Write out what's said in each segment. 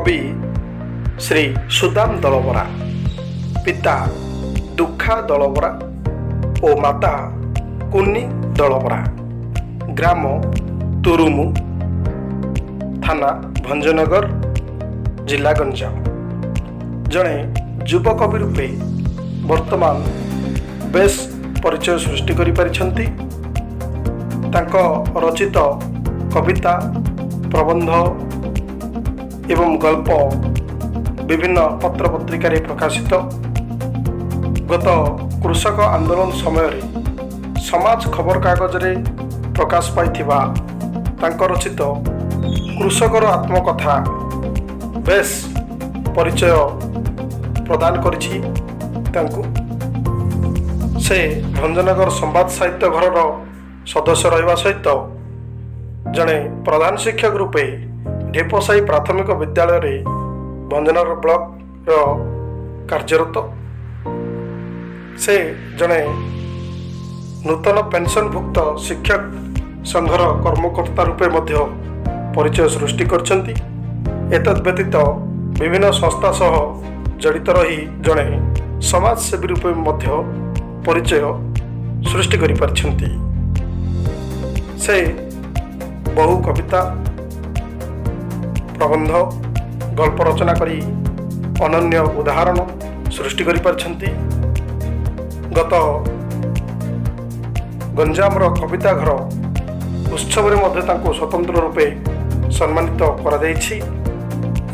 कवि श्री सुदाम दलबरा, पिता दुखा दलबरा और माता कुन्नी दलबरा, ग्राम तुरुमु, थाना भंजनगर, जिला गंजाम। जड़े युव कवि रूपे वर्तमान बेस परिचय सृष्टि करि पारिछंती। तांको रचित कविता, प्रबंध एवं गल्प विभिन्न पत्र पत्रिका प्रकाशित। गत कृषक आंदोलन समय समाज खबर कागज रे प्रकाश पाइथिबा तांको रचित कृषकर आत्मकथा बेस परिचय प्रदान करिछि। तांको से भंजनगर संवाद साहित्य घर सदस्य रहिबा सहित जड़े प्रधान शिक्षक रूपे ढेपसाई प्राथमिक विद्यालय रे भंजनगर ब्लॉक कार्यरत। से जड़े नूतन पेंशनभुक्त शिक्षक संघर कर्मकर्ता रूपे मध्य परिचय सृष्टि करछंती। एतद व्यतीत विभिन्न संस्था सह जड़ित रही जड़े समाजसेवी रूपे मध्य परिचय सृष्टि करि पारिछंती। से बहु कविता, प्रबंध, गल्प रचना करी अनन्य उदाहरण सृष्टि करि पारिछंती। गत गंजामर कविता घर उत्सव रे मध्य तांको स्वतंत्र रूपे सम्मानित करा जायछि।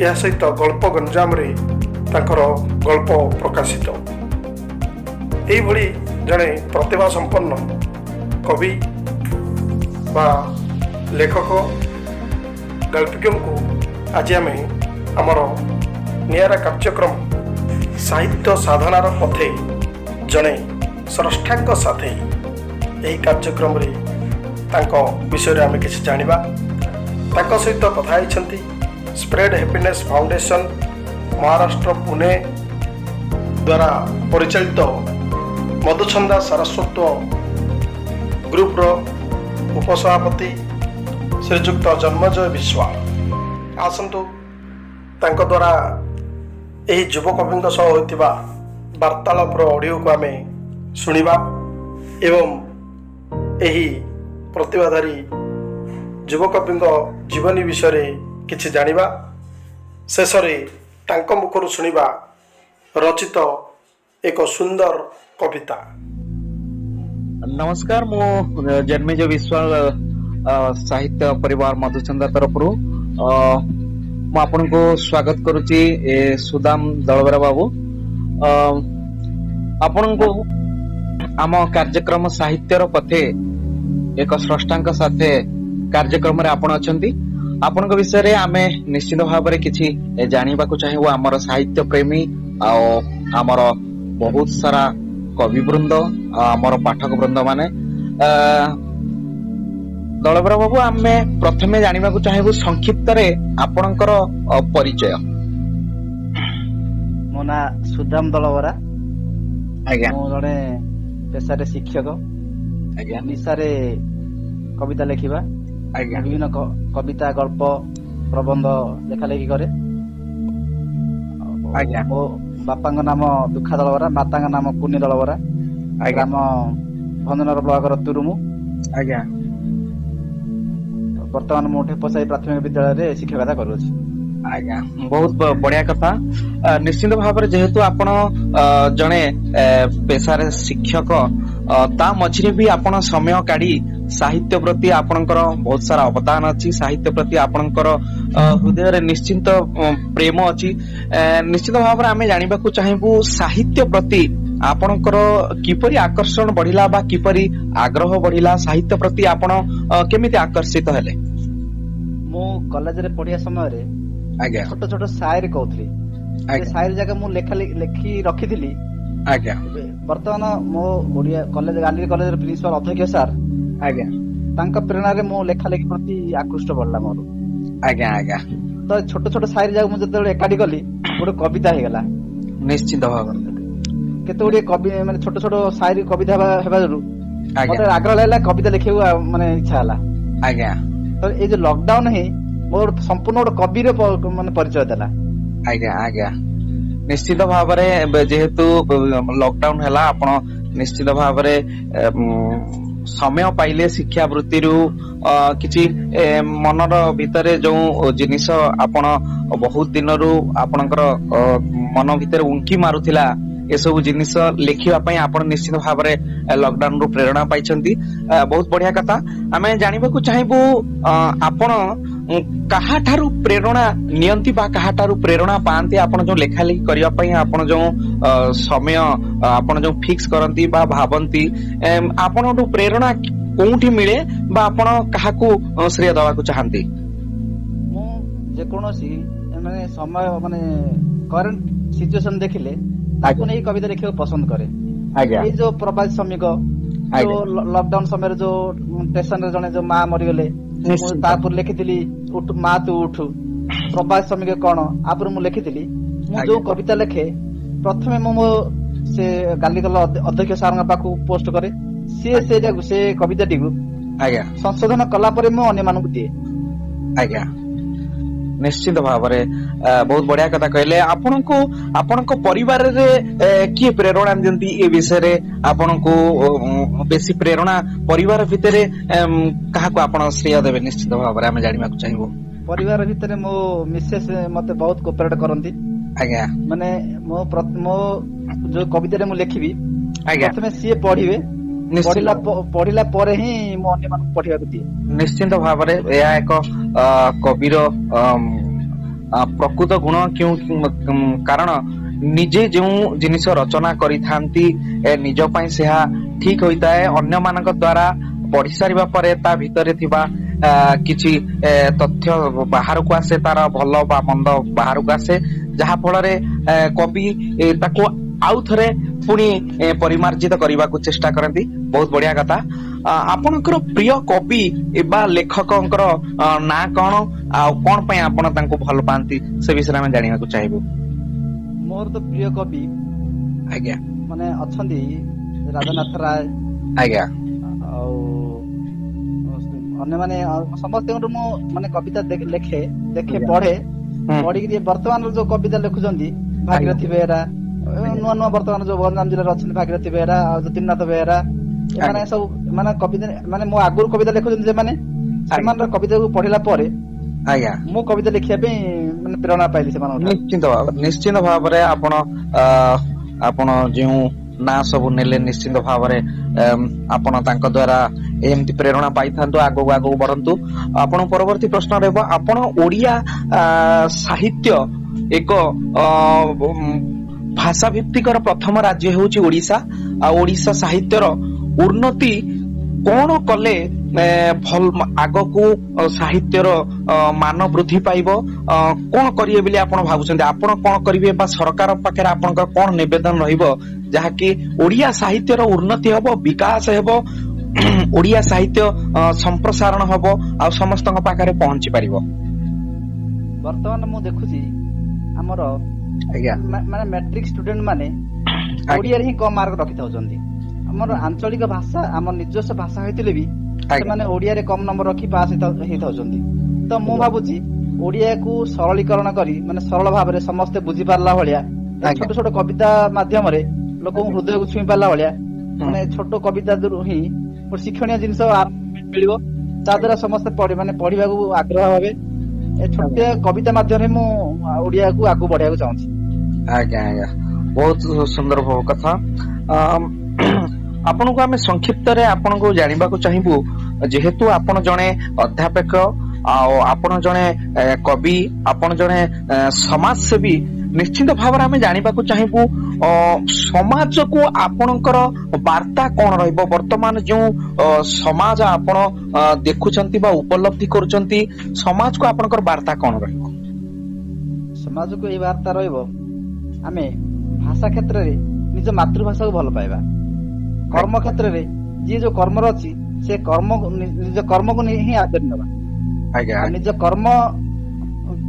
या सहित गल्प गंजाम रे तांकर गल्प प्रकाशित। एही भली जणे प्रतिभा संपन्न कवि बा लेखक गल्पिक को आज आम आमर नियारा कार्यक्रम साहित्य साधनार पथे जड़े स्रष्टांक साथे यही कार्यक्रम रे तांको विषय आम किसी जानिबा। तांको सहित कथा होइछंती spread happiness foundation Maharashtra Pune द्वारा परिचालित मधुछंदा सारस्वत ग्रुप रो उपसभापति श्रीजुक्त जन्मजय विश्वाल। आसंतु तांको द्वारा यही युव कवि सह होइतिबा वार्तालापर ऑडियो को आमे सुनिबा एवं यही प्रतिभाधारी युव कवि जीवनी विषय किछि जानिबा। शेष तांको मुखरु सुनिबा रचित एक सुंदर कविता। नमस्कार, मु जन्मेजय विश्वाल साहित्य परिवार मधुचंदा तरफ मु आपनको स्वागत करुची। सुदाम दलबरा बाबू आपनको आम कार्यक्रम साहित्यर पथे एक स्रष्टांक साथे कार्यक्रम रे आपण अछंती। आपनक विषय रे आमे निश्चित भाव रे किछि जानिबा को चाहिबो। हमर साहित्य प्रेमी आ हमर बहुत सारा कवि वृंद आमर पाठक वृंद माने दलबरा बाबू आमे प्रथमे जानिबा को चाहिबो संक्षिप्त रे आपनकर परिचय। मो ना सुदाम दलबरा। आज्ञा मो जड़े पेशारे शिक्षक। आज्ञा निशारे कविता लेखिबा। आज्ञा विभिन्न कविता, गल्प, प्रबंध लेखा लेखि करे। आज्ञा मो बापांग नाम दुखा दलबरा, मातांग नाम कुन्नी दलबरा, ग्राम भंजनगर ब्लॉक तुरुमु। आज्ञा वर्तमान मो ढेपसाई प्राथमिक विद्यालय रे शिक्षकता करूछि। आज्ञा बहुत बढ़िया कथा। निश्चित भाव रे जेहेतु आपण जणे पेशारे शिक्षक ता मझिरे भी आपण समय काढी साहित्य प्रति आपणकर बहुत सारा अवदान अछि। साहित्य प्रति आपणकर हृदय रे निश्चित प्रेम अछि। निश्चित भाव रे आमे जानिबा को चाहिबु साहित्य प्रति आपणकर किपरि आकर्षण बढ़िला बा किपरि आग्रह बढ़िला साहित्य प्रति आपण केमिति आकर्षित हेले। मो कॉलेज रे पढ़िया समय रे आज्ञा छोट छोट शायरी कहउथली। ए शायरी जगह मु लेखी रखिथिली। आज्ञा वर्तमान मो ओडिया कॉलेज गांधी कॉलेज रे प्रिंसिपल अध्यक्ष सर आज्ञा तांका प्रेरणा रे मो लेखा लेखि प्रति आकृष्ट बढ़ला मोर। आज्ञा आज्ञा तो छोट छोट शायरी जगह मु जते एकाडी गली गोटे कविता हे गला। निश्चित भाव केते गुडी कवि माने छोट छोट शायरी कविता हेबा जरु आज्ञा मते आग्रह लागला कविता लिखिबा माने इच्छा हला। आज्ञा तो ए जो लॉकडाउन है ମୋର ସମ୍ପୂର୍ଣ୍ଣ ଗୋଟେ କବିର ମାନେ ପରିଚୟ ଦେଲା। ଆଜ୍ଞା ଆଜ୍ଞା ନିଶ୍ଚିତ ଭାବରେ ଏବେ ଯେହେତୁ ଲକଡାଉନ ହେଲା ଆପଣ ନିଶ୍ଚିତ ଭାବରେ ସମୟ ପାଇଲେ ଶିକ୍ଷା ବୃତ୍ତିରୁ କିଛି ମନର ଭିତରେ ଯୋଉ ଜିନିଷ ଆପଣ ବହୁତ ଦିନରୁ ଆପଣଙ୍କର ମନ ଭିତରେ ଉଙ୍କି ମାରୁଥିଲା ଏସବୁ ଜିନିଷ ଲେଖିବା ପାଇଁ ଆପଣ ନିଶ୍ଚିତ ଭାବରେ ଲକଡାଉନ ରୁ ପ୍ରେରଣା ପାଇଛନ୍ତି। ବହୁତ ବଢିଆ କଥା। ଆମେ ଜାଣିବାକୁ ଚାହିଁବୁ ଆପଣ କାହାଠାରୁ ପ୍ରେରଣା ନିଅନ୍ତି ବା କାହାଠାରୁ ପ୍ରେରଣା ପାଆନ୍ତି ଆପଣ ଯୋଉ ଲେଖା ଲେଖି କରିବା ପାଇଁ ଆପଣ ଯୋଉ ସମୟ ଆପଣ ଯୋଉ ଫିକ୍ସ କରନ୍ତି ବା ଭାବନ୍ତି ଆପଣଠୁ ପ୍ରେରଣା କୋଉଠି ମିଳେ ବା ଆପଣ କାହାକୁ ଶ୍ରେୟ ଦେବାକୁ ଚାହାନ୍ତି? ମୁଁ ଯେକୌଣସି ମାନେ ସମୟ ମାନେ କରେଣ୍ଟ ସିଚୁଏସନ ଦେଖିଲେ ତାକୁ ନେଇ କବିତା ଲେଖିବାକୁ ପସନ୍ଦ କରେ। ଆଜ୍ଞା ଏଇ ଯୋଉ ପ୍ରବାସୀ ଶ୍ରମିକ ଯୋଉ ଲକଡାଉନ ସମୟରେ ଯୋଉ ଷ୍ଟେସନରେ ଜଣେ ଯୋଉ ମା ମରିଗଲେ ମୁଁ ତାପରେ ଲେଖିଥିଲି ମା ତୁ ଉଠୁ। ପ୍ରବାସୀ ଶ୍ରମିକ କଣ ଆପରେ ମୁଁ ଲେଖିଥିଲି। ମୁଁ ଯୋଉ କବିତା ଲେଖେ ପ୍ରଥମେ ମୁଁ ମୋ ସେ ଗାଲିକଲ ଅଧ୍ୟକ୍ଷ ସାରଙ୍କ ପାଖକୁ ପୋଷ୍ଟ କରେ। ସିଏ ସେ କବିତାଟିକୁ ଆଜ୍ଞା ସଂଶୋଧନ କଲା ପରେ ମୁଁ ଅନ୍ୟମାନଙ୍କୁ ଦିଏ। ଆଜ୍ଞା ନିଶ୍ଚିତ ଭାବରେ ବହୁତ ବଢିଆ କଥା କହିଲେ। ଆପଣଙ୍କୁ ଆପଣଙ୍କ ପରିବାରରେ କିଏ ପ୍ରେରଣା ଦିଅନ୍ତି ଏ ବିଷୟରେ? ଆପଣଙ୍କୁ ବେଶୀ ପ୍ରେରଣା ପରିବାର ଭିତରେ କାହାକୁ ଆପଣ ଶ୍ରେୟ ଦେବେ ନିଶ୍ଚିତ ଭାବରେ ଆମେ ଜାଣିବାକୁ ଚାହିଁବୁ? ପରିବାର ଭିତରେ ମୋ ମିସେସ୍ ମତେ ବହୁତ କୋପରେଟ କରନ୍ତି। ଆଜ୍ଞା ମାନେ ମୋ ଯୋଉ କବିତାରେ ମୁଁ ଲେଖିବି ଆଜ୍ଞା ପ୍ରଥମେ ସିଏ ପଢିବେ, ପଢିଲା ପରେ ହିଁ ମୁଁ ଅନ୍ୟମାନଙ୍କୁ ପଢିବାକୁ ଦିଏ। ନିଶ୍ଚିନ୍ତ ଭାବରେ ଏହା ଏକ କବିର ପ୍ରକୃତ ଗୁଣ କାରଣ ନିଜେ ଯେଉଁ ଜିନିଷ ରଚନା କରିଥାନ୍ତି ନିଜ ପାଇଁ ସେହା ଠିକ ହୋଇଥାଏ। ଅନ୍ୟମାନଙ୍କ ଦ୍ଵାରା ପଢି ସାରିବା ପରେ ତା ଭିତରେ ଥିବା କିଛି ତଥ୍ୟ ବାହାରକୁ ଆସେ, ତାର ଭଲ ବା ମନ୍ଦ ବାହାରକୁ ଆସେ, ଯାହା ଫଳରେ କବି ତାକୁ ଆଉ ଥରେ ପୁଣି ପରିମାର୍ଜିତ କରିବାକୁ ଚେଷ୍ଟା କରନ୍ତି। ବହୁତ ବଢିଆ କଥା। ଆପଣଙ୍କର ପ୍ରିୟ କବି ବା ଲେଖକଙ୍କର ନାଁ କଣ ଆଉ କଣ ପାଇଁ ଆପଣ ତାଙ୍କୁ ଭଲ ପାଆନ୍ତି ସେ ବିଷୟରେ ଆମେ ଜାଣିବାକୁ ଚାହିଁବୁ? ମୋର ତ ପ୍ରିୟ କବି ଆଜ୍ଞା ମାନେ ଅଛନ୍ତି ରାଜନାଥ ରାୟ ଆଜ୍ଞା ଆଉ ଅନ୍ୟମାନେ ସମସ୍ତଙ୍କଠୁ ମୁଁ ମାନେ କବିତା ଦେଖେ ପଢେ। ପଢିକି ବର୍ତ୍ତମାନର ଯୋଉ କବିତା ଲେଖୁଛନ୍ତି ଭାଗୀରଥୀ ବେହେରା, ନୂଆ ନୂଆ ବର୍ତ୍ତମାନ ଯୋଉ ଗଞ୍ଜାମ ଜିଲ୍ଲାରେ ଅଛନ୍ତି ଭାଗୀରଥୀ ବେହେରା ଆଉ ଜ୍ୟୋତିର୍ନାଥ ବେହେରା, ଏମାନେ ସବୁ ମାନେ କବିତା ମାନେ ମୋ ଆଗରୁ କବିତା ଲେଖୁଛନ୍ତି ସେମାନେ, ସେମାନଙ୍କର କବିତାକୁ ପଢିଲା ପରେ ଆଜ୍ଞା ମୁଁ କବିତା ଲେଖିବା ପାଇଁ ମାନେ ପ୍ରେରଣା ପାଇଲି ସେମାନଙ୍କ ନିଶ୍ଚିନ୍ତ ଭାବରେ ଆପଣ ଯେଉଁ ନାଁ ସବୁ ନେଲେ ନିଶ୍ଚିନ୍ତ ଭାବରେ ଆପଣ ତାଙ୍କ ଦ୍ଵାରା ଏମିତି ପ୍ରେରଣା ପାଇଥାନ୍ତୁ, ଆଗକୁ ଆଗକୁ ବଢନ୍ତୁ। ଆପଣ ପରବର୍ତ୍ତୀ ପ୍ରଶ୍ନ ରହିବ, ଆପଣ ଓଡିଆ ସାହିତ୍ୟ ଏକ ଭାଷା ଭିତ୍ତିକର ପ୍ରଥମ ରାଜ୍ୟ ହେଉଛି ଓଡିଶା। ଆଉ ଓଡିଶା ସାହିତ୍ୟର ଉନ୍ନତି କଣ କଲେ ଭଲ ଆଗକୁ ସାହିତ୍ୟର ମାନ ବୃଦ୍ଧି ପାଇବ, କଣ କରିବେ ବୋଲି ଆପଣ ଭାବୁଛନ୍ତି? ଆପଣ କଣ କରିବେ ବା ସରକାର ପାଖରେ ଆପଣଙ୍କର କଣ ନିବେଦନ ରହିବ ଯାହାକି ଓଡିଆ ସାହିତ୍ୟର ଉନ୍ନତି ହବ, ବିକାଶ ହେବ, ଓଡିଆ ସାହିତ୍ୟ ସମ୍ପ୍ରସାରଣ ହବ ଆଉ ସମସ୍ତଙ୍କ ପାଖରେ ପହଞ୍ଚି ପାରିବ? ବର୍ତ୍ତମାନ ମୁଁ ଦେଖୁଛି ଆମର ମାନେ ମାଟ୍ରିକ ଷ୍ଟୁଡେଣ୍ଟ ମାନେ ଓଡିଆରେ ହିଁ କମ ମାର୍କ ରଖିଥାଉଛନ୍ତି। ଆମର ଆଞ୍ଚଳିକ ଭାଷା ଆମ ନିଜସ୍ୱ ଭାଷା ହୋଇଥିଲେ ବି ସେମାନେ ଓଡିଆରେ କମ ନମ୍ବର ରଖି ପାସ୍ ହେଇଥାଉଛନ୍ତି। ତ ମୁଁ ଭାବୁଛି ଓଡିଆକୁ ସରଳୀକରଣ କରି ମାନେ ସରଳ ଭାବରେ ସମସ୍ତେ ବୁଝିପାରିଲା ଭଳିଆ ଛୋଟ ଛୋଟ କବିତା ମାଧ୍ୟମରେ ଲୋକଙ୍କୁ ହୃଦୟକୁ ଛୁଇଁ ପାରିଲା ଭଳିଆ ମାନେ ଛୋଟ କବିତା ହିଁ ଗୋଟେ ଶିକ୍ଷଣୀୟ ଜିନିଷ ମିଳିବ, ତା ଦ୍ଵାରା ସମସ୍ତେ ପଢିବାକୁ ଆଗ୍ରହ ହେବେ। ଏ ଛୋଟିଆ କବିତା ମାଧ୍ୟମରେ ମୁଁ ଓଡିଆକୁ ଆଗକୁ ବଢିବାକୁ ଚାହୁଁଛି। ଆଜ୍ଞା ଆଜ୍ଞା ବହୁତ ସୁନ୍ଦର କଥା। ଆପଣଙ୍କୁ ଆମେ ସଂକ୍ଷିପ୍ତରେ ଆପଣଙ୍କୁ ଜାଣିବାକୁ ଚାହିଁବୁ, ଯେହେତୁ ଆପଣ ଜଣେ ଅଧ୍ୟାପକ ଆଉ ଆପଣ ଜଣେ କବି, ଆପଣ ଜଣେ ସମାଜସେବୀ, ନିଶ୍ଚିତ ଭାବରେ ଆମେ ଜାଣିବାକୁ ଚାହିଁବୁ ସମାଜକୁ ଆପଣଙ୍କର ବାର୍ତ୍ତା କଣ ରହିବ? ବର୍ତ୍ତମାନ ଯେଉଁ ସମାଜ ଆପଣ ଦେଖୁଛନ୍ତି ବା ଉପଲବ୍ଧି କରୁଛନ୍ତି, ସମାଜକୁ ଆପଣଙ୍କର ବାର୍ତ୍ତା କଣ ରହିବ? ସମାଜକୁ ଏଇ ବାର୍ତ୍ତା ରହିବ, ଆମେ ଭାଷା କ୍ଷେତ୍ରରେ ନିଜ ମାତୃଭାଷାକୁ ଭଲ ପାଇବା। କର୍ମ କ୍ଷେତ୍ରରେ ଯିଏ ଯୋଉ କର୍ମର ଅଛି ସେ ନିଜ କର୍ମକୁ ହିଁ ଆଦରି ନେବା। ନିଜ କର୍ମ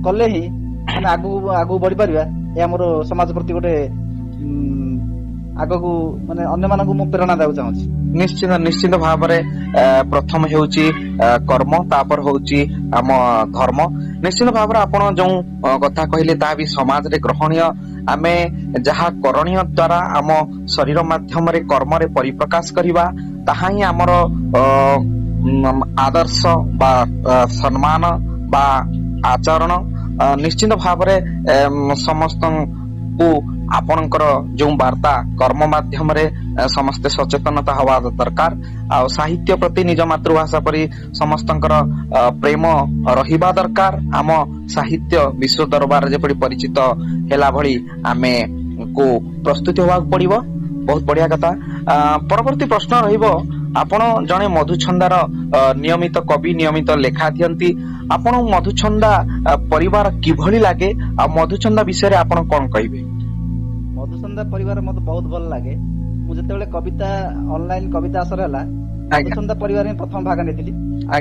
କଲେ ହିଁ ଆମେ ଆଗକୁ ବଢିପାରିବା। ଏହା ମୋର ସମାଜ ପ୍ରତି ଗୋଟେ ଆଗକୁ ମାନେ ଅନ୍ୟମାନଙ୍କୁ ମୁଁ ପ୍ରେରଣା ଦେବାକୁ ଚାହୁଁଛି। ନିଶ୍ଚିତ ଭାବରେ ପ୍ରଥମ ହେଉଛି କର୍ମ, ତାପରେ ହଉଛି ଆମ ଧର୍ମ। ନିଶ୍ଚିତ ଭାବରେ ଆପଣ ଯୋଉ କଥା କହିଲେ ତାହା ବି ସମାଜରେ ଗ୍ରହଣୀୟ। ଆମେ ଯାହା କରଣୀୟ ଦ୍ଵାରା ଆମ ଶରୀର ମାଧ୍ୟମରେ କର୍ମରେ ପରିପ୍ରକାଶ କରିବା, ତାହା ହିଁ ଆମର ଆଦର୍ଶ ବା ସମ୍ମାନ ବା ଆଚରଣ। ନିଶ୍ଚିତ ଭାବରେ ସମସ୍ତଙ୍କୁ ଆପଣଙ୍କର ଯୋଉ ବାର୍ତ୍ତା କର୍ମ ମାଧ୍ୟମରେ ସମସ୍ତେ ସଚେତନତା ହବା ଦରକାର। ଆଉ ସାହିତ୍ୟ ପ୍ରତି ନିଜ ମାତୃଭାଷା ପରି ସମସ୍ତଙ୍କର ପ୍ରେମ ରହିବା ଦରକାର। ଆମ ସାହିତ୍ୟ ବିଶ୍ୱ ଦରବାରରେ ଯେପରି ପରିଚିତ ହେଲା ଭଳି ଆମେ କୁ ପ୍ରସ୍ତୁତି ହେବାକୁ ପଡିବ। ବହୁତ ବଢିଆ କଥା। ପରବର୍ତ୍ତୀ ପ୍ରଶ୍ନ ରହିବ, ଆପଣ ଜଣେ ମଧୁଛନ୍ଦାର ନିୟମିତ କବି, ନିୟମିତ ଲେଖା ଦିଅନ୍ତି। ଆପଣ ମଧୁଛନ୍ଦା ପରିବାର କିଭଳି ଲାଗେ ଆଉ ମଧୁଛନ୍ଦା ବିଷୟରେ ଆପଣ କଣ କହିବେ? ମଧୁଛନ୍ଦା ପରିବାର ମତେ ବହୁତ ଭଲ ଲାଗେ। ମୁଁ ଯେତେବେଳେ କବିତା ଅନଲାଇନ କବିତା ଆସର ହେଲା, ମଧୁଛନ୍ଦା ପରିବାର ହିଁ ପ୍ରଥମ ଭାଗ ନେଇଥିଲି।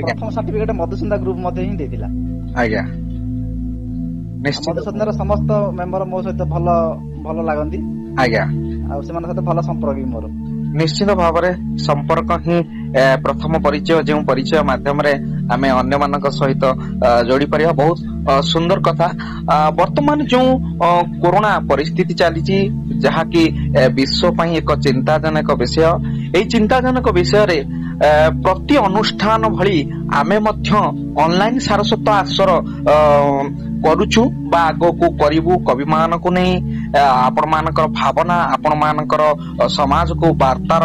ପ୍ରଥମ ସାର୍ଟିଫିକେଟ ମଧୁଛନ୍ଦା ଗ୍ରୁପ ମତେ ହିଁ ଦେଇଥିଲା। ଆଜ୍ଞା, ମଧୁଛନ୍ଦାର ସମସ୍ତ ମେମ୍ବର ମୋ ସହିତ ଭଲ ଭଲ ଲାଗନ୍ତି। ଆଜ୍ଞା, ଆଉ ସେମାନଙ୍କ ସହିତ ଭଲ ସମ୍ପର୍କ ବି ମୋର। ନିଶ୍ଚିତ ଭାବରେ ସମ୍ପର୍କ ହିଁ ପ୍ରଥମ ପରିଚୟ, ଯେଉଁ ପରିଚୟ ମାଧ୍ୟମରେ ଆମେ ଅନ୍ୟମାନଙ୍କ ସହିତ ଯୋଡି ପାରିବା। ବହୁତ ସୁନ୍ଦର କଥା। ବର୍ତ୍ତମାନ ଯୋଉ କରୋନା ପରିସ୍ଥିତି ଚାଲିଛି, ଯାହାକି ବିଶ୍ୱ ପାଇଁ ଏକ ଚିନ୍ତାଜନକ ବିଷୟ। ଏଇ ଚିନ୍ତାଜନକ ବିଷୟରେ ପ୍ରତି ଅନୁଷ୍ଠାନ ଭଳି ଆମେ ମଧ୍ୟ ଅନଲାଇନ ସାରସ୍ୱତ ଆଶ୍ରୟ କରୁଛୁ ବା ଆଗକୁ କରିବୁ। କବି ମାନଙ୍କୁ ନେଇ ଆପଣ ମାନଙ୍କର ଭାବନା, ଆପଣ ମାନଙ୍କର ସମାଜକୁ ବାର୍ତ୍ତାର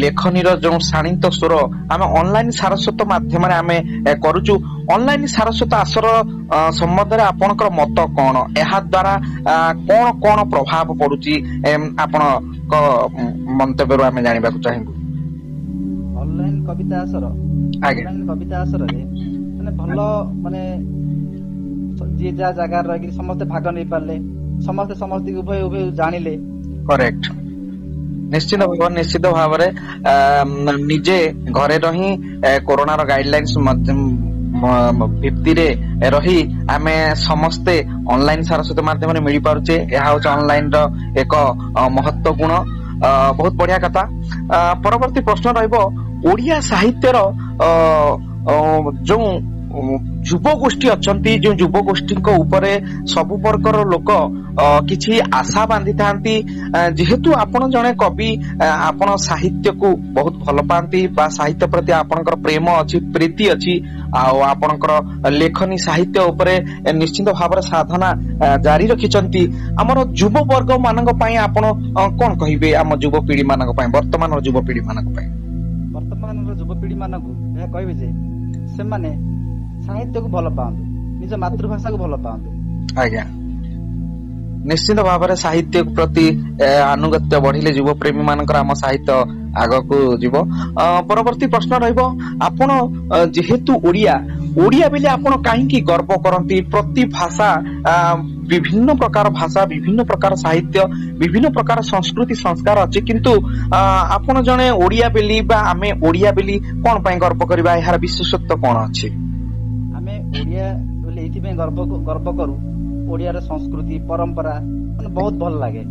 ଲେଖନୀର ଯୋଉ ଶାଣିତ ସ୍ୱର ଆମେ ଅନଲାଇନ ସାରସ୍ୱତ ମାଧ୍ୟମରେ ଆମେ କରୁଛୁ। ଅନଲାଇନ ସାରସ୍ୱତ ଆଶ୍ରୟ ସମ୍ବନ୍ଧରେ ଆପଣଙ୍କର ମତ କଣ? ଏହା ଦ୍ଵାରା କଣ କଣ ପ୍ରଭାବ ପଡୁଛି ଆପଣଙ୍କ ମନ୍ତବ୍ୟରୁ ଆମେ ଜାଣିବାକୁ ଚାହିଁବୁ। ଅନଲାଇନ କବିତା ଆସର, ଅନଲାଇନ କବିତା ଆସରରେ ମାନେ ଭଲ, ମାନେ ଯିଏ ଯାହା ଜାଗାରେ ରହିକି ସମସ୍ତେ ଭାଗ ନେଇ ପାରିଲେ, ସମସ୍ତେ ସମସ୍ତଙ୍କୁ ଉଭୟ ଉଭୟ ଜାଣିଲେ। କରେକ୍ଟ। ନିଶ୍ଚିତ ଭାବରେ ନିଜେ ଘରେ ରହି କରୋନାର ଗାଇଡଲାଇନ୍ସ ଭିତ୍ତିରେ ରହି ଆମେ ସମସ୍ତେ ଅନଲାଇନ ସାରସ୍ୱତ ମାଧ୍ୟମରେ ମିଳିପାରୁଛେ। ଏହା ହଉଛି ଅନଲାଇନ ର ଏକ ମହତ୍ଵ ଗୁଣ। ବହୁତ ବଢିଆ କଥା। ପରବର୍ତ୍ତୀ ପ୍ରଶ୍ନ ରହିବ, ଓଡିଆ ସାହିତ୍ୟର ଯୋଉ ଯୁବଗୋଷ୍ଠୀ ଅଛନ୍ତି, ଯୋଉ ଯୁବଗୋଷ୍ଠୀଙ୍କ ଉପରେ ସବୁ ବର୍ଗର ଲୋକ କିଛି ଆଶା ବାନ୍ଧିଥାନ୍ତି। ଯେହେତୁ ଆପଣ ଜଣେ କବି, ଆପଣ ସାହିତ୍ୟକୁ ବହୁତ ଭଲ ପାଆନ୍ତି ବା ସାହିତ୍ୟ ପ୍ରତି ଆପଣଙ୍କର ପ୍ରେମ ଅଛି, ପ୍ରୀତି ଅଛି, ଆଉ ଆପଣଙ୍କର ଲେଖନୀ ସାହିତ୍ୟ ଉପରେ ନିଶ୍ଚିତ ଭାବରେ ସାଧନା ଜାରି ରଖିଛନ୍ତି। ଆମର ଯୁବବର୍ଗ ମାନଙ୍କ ପାଇଁ ଆପଣ କଣ କହିବେ? ଆମ ଯୁବପିଢି ମାନଙ୍କ ପାଇଁ, ବର୍ତ୍ତମାନର ଯୁବପିଢି ମାନଙ୍କ ପାଇଁ। ବର୍ତ୍ତମାନର ଯୁବପିଢି ମାନଙ୍କୁ ଏହା କହିବେ ଯେ ସେମାନେ ସାହିତ୍ୟକୁ ଭଲ ପାଆନ୍ତୁ, ନିଜ ମାତୃଭାଷାକୁ ଭଲ ପାଆନ୍ତୁ। ଆଜ୍ଞା, ନିଶ୍ଚିତ ଭାବରେ ସାହିତ୍ୟ ପ୍ରତି ଆନୁଗତ୍ୟ ବଢିଲେ ଯୁବପ୍ରେମୀ ମାନଙ୍କର ଆମ ସାହିତ୍ୟ ଆଗକୁ ଯିବ। ପରବର୍ତ୍ତୀ ପ୍ରଶ୍ନ ରହିବ, ଆପଣ ଯେହେତୁ ଓଡିଆ ବୋଲି ଆପଣ କାହିଁକି ଗର୍ବ କରନ୍ତି? ପ୍ରତି ଭାଷା, ବିଭିନ୍ନ ପ୍ରକାର ଭାଷା, ବିଭିନ୍ନ ପ୍ରକାର ସାହିତ୍ୟ, ବିଭିନ୍ନ ପ୍ରକାର ସଂସ୍କୃତି ସଂସ୍କାର ଅଛି, କିନ୍ତୁ ଆପଣ ଜଣେ ଓଡିଆ ବୋଲି ବା ଆମେ ଓଡିଆ ବୋଲି କଣ ପାଇଁ ଗର୍ବ କରିବା? ଏହାର ବିଶେଷତ୍ୱ କଣ ଅଛି? ଆମେ ଓଡିଆ ବୋଲି ଏଇଥିପାଇଁ ଗର୍ବ କରୁ, ଓଡିଆର ସଂସ୍କୃତି ପରମ୍ପରା ମାନେ ବହୁତ ଭଲ ଲାଗେ।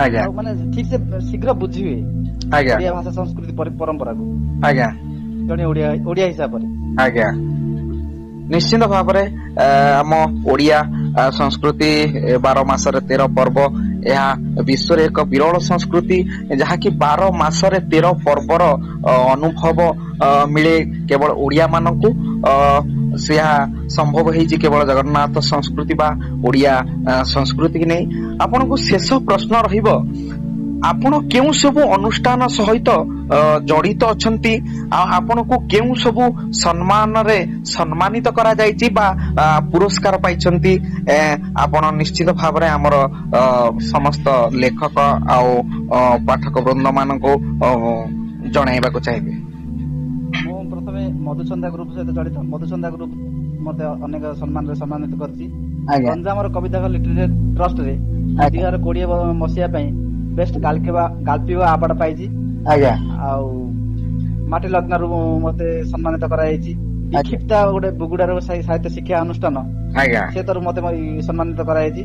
ଆଜ୍ଞା, ଆଉ ମାନେ ଠିକ ସେ ଶୀଘ୍ର ବୁଝି ହୁଏ ଓଡିଆ ଭାଷା ସଂସ୍କୃତି ପରମ୍ପରାକୁ। ଆଜ୍ଞା, ଜଣେ ଓଡିଆ ହିସାବରେ। ଆଜ୍ଞା, ନିଶ୍ଚିତ ଭାବରେ ଆମ ଓଡିଆ ସଂସ୍କୃତି 12 ମାସରେ 13 ପର୍ବ, ଏହା ବିଶ୍ୱରେ ଏକ ବିରଳ ସଂସ୍କୃତି, ଯାହାକି 12 ମାସରେ 13 ପର୍ବର ଅନୁଭବ ମିଳେ କେବଳ ଓଡିଆ ମାନଙ୍କୁ। ସେହା ସମ୍ଭବ ହେଇଛି କେବଳ ଜଗନ୍ନାଥ ସଂସ୍କୃତି ବା ଓଡିଆ ସଂସ୍କୃତି କି ନେଇ। ଆପଣଙ୍କୁ ଶେଷ ପ୍ରଶ୍ନ ରହିବ, ଆପଣ କେଉଁ ସବୁ ଅନୁଷ୍ଠାନ ସହିତ ଜଡିତ ଅଛନ୍ତି ଆଉ ଆପଣଙ୍କୁ କେଉଁ ସବୁ ସମ୍ମାନରେ ସମ୍ମାନିତ କରାଯାଇଛି ବା ପୁରସ୍କାର ପାଇଛନ୍ତି? ଆପଣ ନିଶ୍ଚିତ ଭାବରେ ଆମର ସମସ୍ତ ଲେଖକ ଆଉ ପାଠକ ବୃନ୍ଦ ମାନଙ୍କୁ ଜଣାଇବାକୁ ଚାହିଁବେ। ମୁଁ ପ୍ରଥମେ ମଧୁଛନ୍ଦା ଗ୍ରୁପ ସହିତ ଜଡିତ। ମଧୁଛନ୍ଦା ଗ୍ରୁପ ମତେ ଅନେକ ସମ୍ମାନରେ ସମ୍ମାନିତ କରିଛି। ଗଞ୍ଜାମର କବିତା ଲିଟରେଚର ଟ୍ରଷ୍ଟରେ 2020 ମସିହା ପାଇଁ ବେଷ୍ଟ ଗାଳ୍ପିକ ଆୱାର୍ଡ ପାଇଛି। ଆଜ୍ଞା, ଆଉ ମାଟି ଲଗ୍ନରୁ ମତେ ସମ୍ମାନିତ କରାଯାଇଛି। ବିକ୍ଷିପ୍ତା ଗୋଟେ ବୁଗୁଡାର ସାହିତ୍ୟ ଶିକ୍ଷା ଅନୁଷ୍ଠାନ, ସେ ତରଫରୁ ମତେ ସମ୍ମାନିତ କରାଯାଇଛି।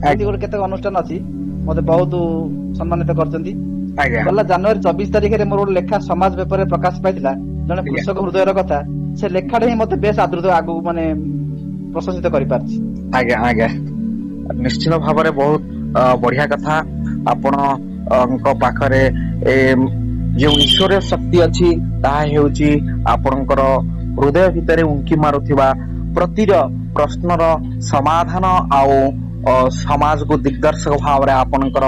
ଏମିତି ଗୋଟେ କେତେକ ଅନୁଷ୍ଠାନ ଅଛି ମତେ ବହୁତ ସମ୍ମାନିତ କରିଛନ୍ତି। ଗଲା ଜାନୁଆରୀ 24 ତାରିଖରେ ମୋର ଗୋଟେ ଲେଖା ସମାଜ ପେପରରେ ପ୍ରକାଶ ପାଇଥିଲା, ଜଣେ କୃଷକ ହୃଦୟର କଥା। ସେ ଲେଖାଟା ହିଁ ମତେ ବେଶ ଆଦୃତ ଆଗକୁ ମାନେ ପ୍ରଶଂସିତ କରିପାରିଛି। ଆଜ୍ଞା ଆଜ୍ଞା, ନିଶ୍ଚିତ ଭାବରେ ବହୁତ ବଢିଆ କଥା। ଆପଣଙ୍କ ପାଖରେ ଯେଉଁ ଈଶ୍ୱରୀୟ ଶକ୍ତି ଅଛି ତାହା ହେଉଛି ଆପଣଙ୍କର ହୃଦୟ ଭିତରେ ଉଙ୍କି ମାରୁଥିବା ପ୍ରତିର ପ୍ରଶ୍ନର ସମାଧାନ ଆଉ ସମାଜକୁ ଦିଗ୍ଦର୍ଶକ ଭାବରେ ଆପଣଙ୍କର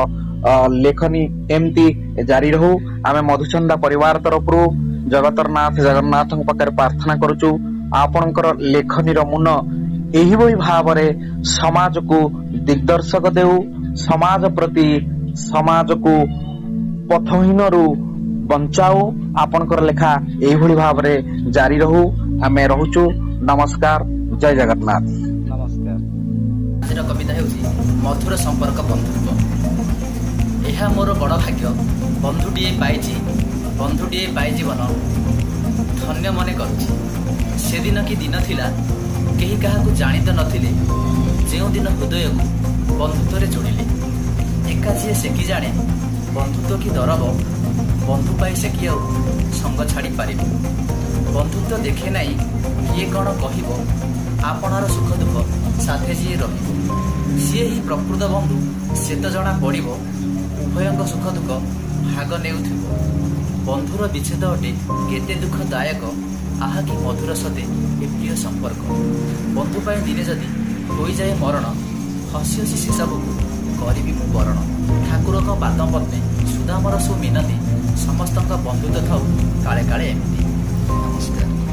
ଲେଖନୀ ଏମିତି ଜାରି ରହୁ। ଆମେ ମଧୁଚନ୍ଦା ପରିବାର ତରଫରୁ ଜଗତର ନାଥ ଜଗନ୍ନାଥଙ୍କ ପାଖରେ ପ୍ରାର୍ଥନା କରୁଛୁ ଆପଣଙ୍କର ଲେଖନୀର ମୁନ ଏହିଭଳି ଭାବରେ ସମାଜକୁ ଦିଗ୍ଦର୍ଶକ ଦେଉ, ସମାଜ ପ୍ରତି ସମାଜକୁ ପଥହୀନରୁ ବଞ୍ଚାଉ। ଆପଣଙ୍କର ଲେଖା ଏଇଭଳି ଭାବରେ ଜାରି ରହୁ। ଆମେ ରହୁଛୁ। ନମସ୍କାର, ଜୟ ଜଗନ୍ନାଥ। ନମସ୍କାର। ଆଜିର କବିତା ହେଉଛି ମଧୁର ସମ୍ପର୍କ ବନ୍ଧୁତ୍ୱ। ଏହା ମୋର ବଡ଼ ଭାଗ୍ୟ, ବନ୍ଧୁଟିଏ ପାଇ ଜୀବନ ଧନ୍ୟ ମନେ କରୁଛି। ସେଦିନ କି ଦିନ ଥିଲା, କେହି କାହାକୁ ଜାଣି ତ ନଥିଲେ, ଯେଉଁଦିନ ହୃଦୟକୁ ବନ୍ଧୁତ୍ୱରେ ଯୋଡ଼ିଲେ। ଏକା ଯିଏ ସେ କି ଜାଣେ ବନ୍ଧୁତ୍ୱ କି ଦରବ, ବନ୍ଧୁ ପାଇ ସେ କି ଆଉ ସଙ୍ଗ ଛାଡ଼ି ପାରିବ। ବନ୍ଧୁତ୍ୱ ଦେଖେ ନାହିଁ କିଏ କ'ଣ କହିବ, ଆପଣାର ସୁଖ ଦୁଃଖ ସାଥେ ଯିଏ ରହିବ। ସିଏ ହିଁ ପ୍ରକୃତ ବନ୍ଧୁ, ସେ ତ ଜଣା ପଡ଼ିବ, ଉଭୟଙ୍କ ସୁଖ ଦୁଃଖ ଭାଗ ନେଉଥିବ। ବନ୍ଧୁର ବିଚ୍ଛେଦ ଅଟେ କେତେ ଦୁଃଖଦାୟକ, ଆହା କି ମଧୁର ସତେ ଏ ପ୍ରିୟ ସମ୍ପର୍କ। ବନ୍ଧୁ ପାଇଁ ଦିନେ ଯଦି ହୋଇଯାଏ ମରଣ, ହସି ହସି ସେସବୁକୁ କରିବି ମୁଁ ବରଣ। ଠାକୁରଙ୍କ ପାଦ ପଦ୍ମେ ସୁଦାମର ସୁମିନତି, ସମସ୍ତଙ୍କ ବନ୍ଧୁତ୍ୱ ଥାଉ କାଳେ କାଳେ ଏମିତି। ନମସ୍କାର।